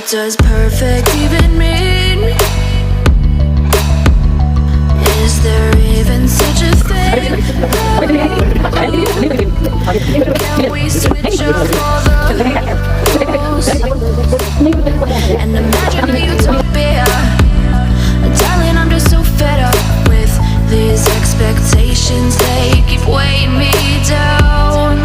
does perfect even mean? Is there even such a thing? Can we switch up all the rules and imagine a utopia? Darling, I'm just so fed up with these expectations. They keep weighing me down.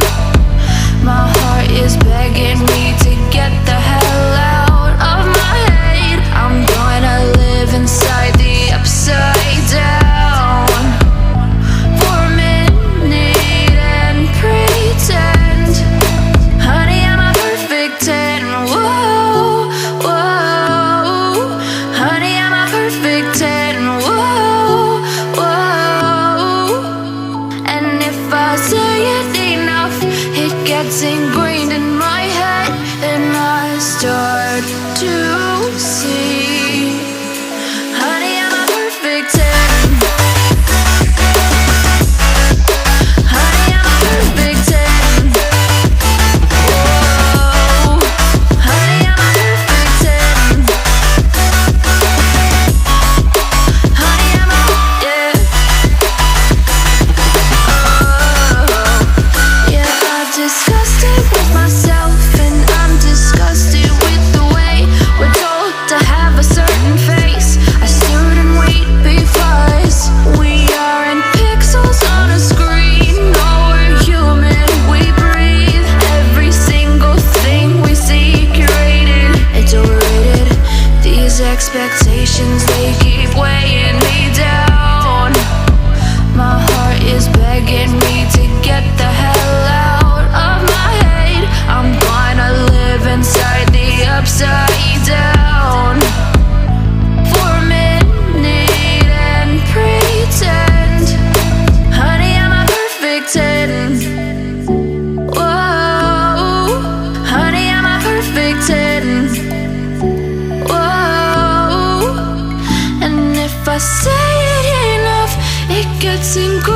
My heart is begging me to get the hell out of my head. I'm gonna live inside the upside down for a minute and pretend, honey, I'm a perfect 10. Whoa, whoa, honey, I'm a perfect 10. Whoa, whoa. And if I say it enough, it gets ingrained in my head, and I start to see, honey, I'm a perfect 10. Honey, I'm a perfect 10. Whoa, honey, I'm a perfect 10. Honey, I'm a, yeah. Yeah, I've discussed it with myself, and I'm disgusted with the way we're told to have a certain face, a certain weight, because we aren't pixels on a screen. No, we're human, we breathe. Every single thing we see curated, it's overrated. These expectations, they keep weighing me down. My heart is begging me to get the hell out of my head. I'm gonna live inside the upside down for a minute and pretend, honey, I'm a perfect 10. Whoa, honey, I'm a perfect 10. Whoa, and if I say it enough, it gets ingrained